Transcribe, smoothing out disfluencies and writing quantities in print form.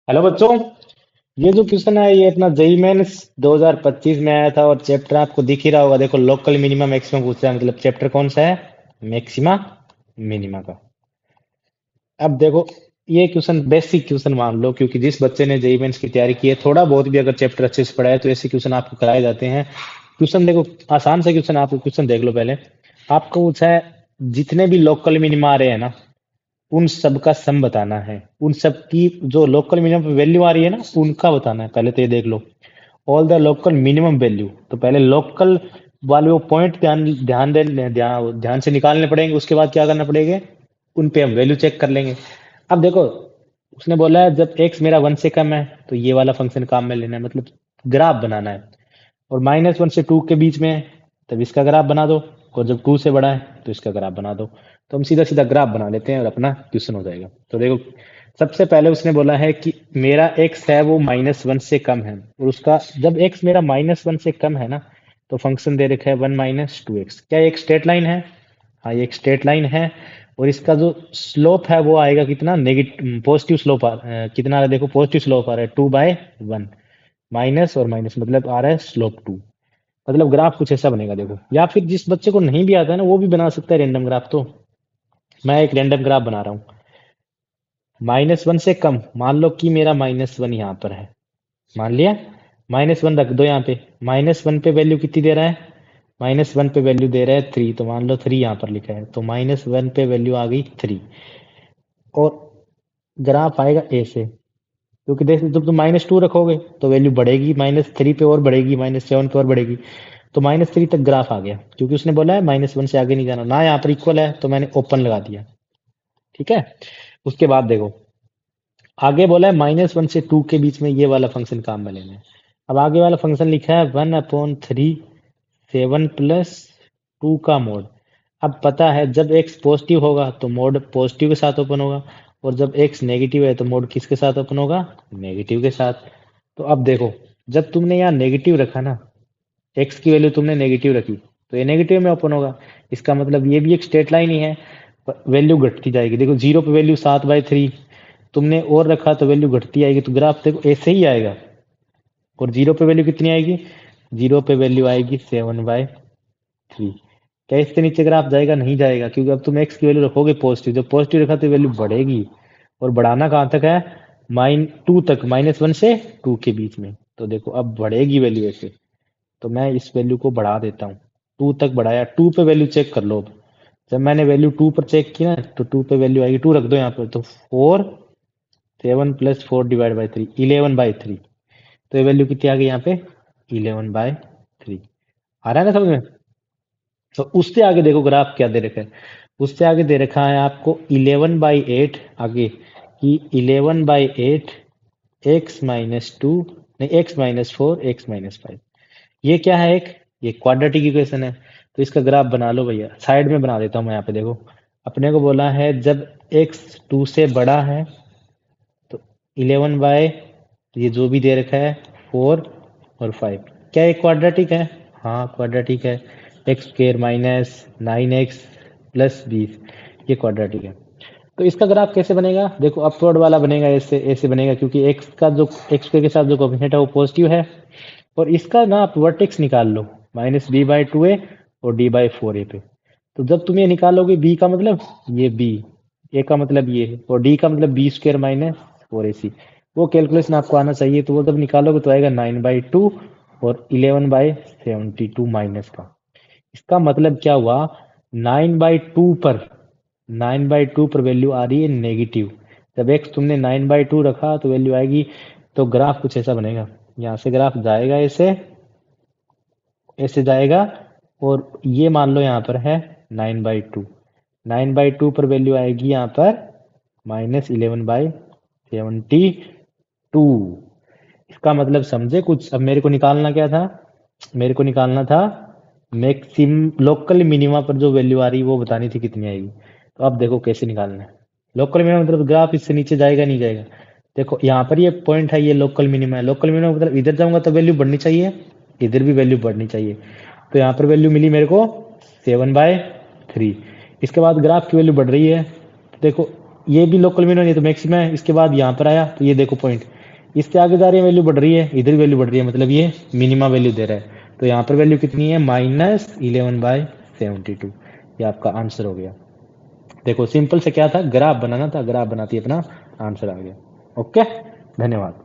Hello बच्चों। ये जो क्वेश्चन है ये अपना जेई मेंस 2025 में आया था और चैप्टर आपको दिख ही रहा होगा। देखो लोकल मिनिमम मैक्सिमम पूछा है, मतलब चैप्टर कौन सा है? मैक्सिमा मिनिमा का। अब देखो ये क्वेश्चन बेसिक क्वेश्चन मान लो, क्योंकि जिस बच्चे ने जेई मेंस की तैयारी की है थोड़ा बहुत भी अगर चैप्टर अच्छे से पढ़ा है तो ऐसे क्वेश्चन आपको कराए जाते हैं। क्वेश्चन देखो, आसान से क्वेश्चन, आपको क्वेश्चन देख लो पहले। आपको पूछा है जितने भी लोकल मिनिमा आ रहे हैं ना, उन सब का सम बताना है। उन सब की जो लोकल मिनिमम वैल्यू आ रही है ना, उनका बताना है। पहले तो ये देख लो, all the local minimum value. तो पहले लोकल वाले वो पॉइंट ध्यान ध्यान दे ध्यान से निकालने पड़ेंगे। उसके बाद क्या करना पड़ेगा, उन पे हम वैल्यू चेक कर लेंगे। अब देखो, उसने बोला है जब x मेरा 1 से कम है तो ये वाला फंक्शन काम में लेना है, मतलब ग्राफ बनाना है। और -1 से 2 के बीच में है तब इसका ग्राफ बना दो, और जब 2 से बड़ा है तो इसका ग्राफ बना दो। तो हम सीधा सीधा ग्राफ बना लेते हैं और अपना क्वेश्चन हो जाएगा। तो देखो, सबसे पहले उसने बोला है कि मेरा x है वो -1 से कम है, और उसका जब x मेरा -1 से कम है ना, तो फंक्शन दे रखा है 1 - 2x। क्या ये एक स्ट्रेट लाइन है? हाँ, ये एक स्ट्रेट लाइन है। और इसका जो स्लोप है वो आएगा कितना, नेगेटिव पॉजिटिव स्लोप कितना आ रहा है, देखो पॉजिटिव स्लोप आ रहा है 2/1। माइनस और माइनस मतलब आ रहा है स्लोप 2। मतलब ग्राफ कुछ ऐसा बनेगा देखो। या फिर जिस बच्चे को नहीं भी आता है ना वो भी बना सकता है रैंडम ग्राफ। तो मैं एक रैंडम ग्राफ बना रहा हूँ। -1 से कम, मान लो कि मेरा -1 यहाँ पर है, मान लिया। -1 रख दो यहाँ पे। -1 पे वैल्यू कितनी दे रहा है? -1 पे वैल्यू दे रहा है 3, तो मान लो 3 यहाँ पर लिखा है, तो -1 पे वैल्यू आ गई 3। और ग्राफ आएगा ऐसे, क्योंकि देखो जब तुम -2 रखोगे तो वैल्यू बढ़ेगी, -3 पे और बढ़ेगी, -7 पे और बढ़ेगी। तो -3 तक ग्राफ आ गया, क्योंकि उसने बोला है -1 से आगे नहीं जाना ना। यहाँ पर इक्वल है तो मैंने ओपन लगा दिया। ठीक है। उसके बाद देखो, आगे बोला है -1 से 2 के बीच में ये वाला फंक्शन काम में लेना है। अब आगे वाला फंक्शन लिखा है 1/3 7 प्लस 2 का मोड। अब पता है जब x पॉजिटिव होगा तो मोड पॉजिटिव के साथ ओपन होगा, और जब x नेगेटिव है तो मोड किसके साथ ओपन होगा? नेगेटिव के साथ। तो अब देखो, जब तुमने यहाँ नेगेटिव रखा ना, x की वैल्यू तुमने नेगेटिव रखी, तो ये नेगेटिव में ओपन होगा। इसका मतलब ये भी एक स्ट्रेट लाइन ही है, वैल्यू घटती जाएगी। देखो 0 पे वैल्यू 7/3 तुमने और रखा तो वैल्यू घटती आएगी, तो ग्राफ देखो ऐसे ही आएगा। और 0 पे वैल्यू कितनी आएगी? 0 पे वैल्यू आएगी 7/3। क्या इससे नीचे ग्राफ जाएगा? नहीं जाएगा, क्योंकि अब तुम x की वैल्यू रखोगे पॉजिटिव। जब पॉजिटिव रखा तो वैल्यू बढ़ेगी, और बढ़ाना कहाँ तक है? -2 तक, -1 से 2 के बीच में। तो देखो अब बढ़ेगी वैल्यू ऐसे। तो मैं इस वैल्यू को बढ़ा देता हूँ, 2 तक बढ़ाया। 2 पे वैल्यू चेक कर लो अब। जब मैंने वैल्यू 2 पर चेक की ना, तो 2 पे वैल्यू आएगी, 2 रख दो यहाँ पर, तो 4, 7 प्लस 4 डिवाइड बाई 3, 11/3। तो ये वैल्यू कितनी आ गई यहाँ पे? 11/3। आ रहा है ना समझ में? तो उससे आगे देखो ग्राफ क्या दे रखा है। उससे आगे दे रखा है आपको 11/8 आगे, कि 11/8 x-2, नहीं x-4 x-5। ये क्या है? एक ये क्वाड्रेटिक इक्वेशन है। तो इसका ग्राफ बना लो भैया, साइड में बना देता हूँ मैं यहाँ पे। देखो, अपने को बोला है जब x 2 से बड़ा है तो 11 बाय, ये जो भी दे रखा है 4 और 5। क्या ये क्वाड्रेटिक है? हाँ क्वाड्रेटिक है। x² -9x प्लस 20, ये क्वाड्रेटिक है। तो इसका ग्राफ कैसे बनेगा? देखो अपवर्ड वाला बनेगा, ऐसे ऐसे बनेगा, क्योंकि x का जो x² के साथ जो कोफिशिएंट है वो पॉजिटिव है। और इसका ना आप वर्टेक्स निकाल लो, -b/2a और d/4a पे। तो जब तुम ये निकालोगे, b का मतलब ये b, a का मतलब ये है, और d का मतलब b² -4ac। वो कैलकुलेशन आपको आना चाहिए। तो वो जब निकालोगे तो आएगा 9/2 और 11/72 माइनस का। इसका मतलब क्या हुआ? 9/2 पर 9/2 पर वैल्यू आ रही है नेगेटिव। जब x तुमने 9/2 रखा तो वैल्यू आएगी। तो ग्राफ कुछ ऐसा बनेगा, यहाँ से ग्राफ जाएगा ऐसे, ऐसे जाएगा। और ये मान लो यहाँ पर है 9/2, 9/2 पर वैल्यू आएगी यहाँ पर -11/72। इसका मतलब समझे कुछ? अब मेरे को निकालना क्या था? मेरे को निकालना था मैक्सिम लोकल मिनिमा पर जो वैल्यू आ रही है वो बतानी थी कितनी आएगी। तो अब देखो कैसे निकालना है। लोकल मिनिमा मतलब ग्राफ इससे नीचे जाएगा नहीं जाएगा? देखो यहाँ पर ये पॉइंट है, ये लोकल मिनिमा है। लोकल मिनिमा मतलब इधर जाऊंगा तो वैल्यू बढ़नी चाहिए, इधर भी वैल्यू बढ़नी चाहिए। तो यहाँ पर वैल्यू मिली मेरे को 7/3। इसके बाद ग्राफ की वैल्यू बढ़ रही है। तो देखो ये भी लोकल मिनिमा, ये तो मैक्सिमम है। इसके बाद यहाँ पर आया तो ये देखो पॉइंट, इससे आगे जा रही है वैल्यू बढ़ रही है, इधर वैल्यू बढ़ रही है, मतलब ये मिनिमा वैल्यू दे रहा है। तो यहाँ पर वैल्यू कितनी है, -11/72। ये आपका आंसर हो गया। देखो सिंपल से क्या था, ग्राफ बनाना था, ग्राफ बनाती अपना आंसर आ गया। ओके, धन्यवाद।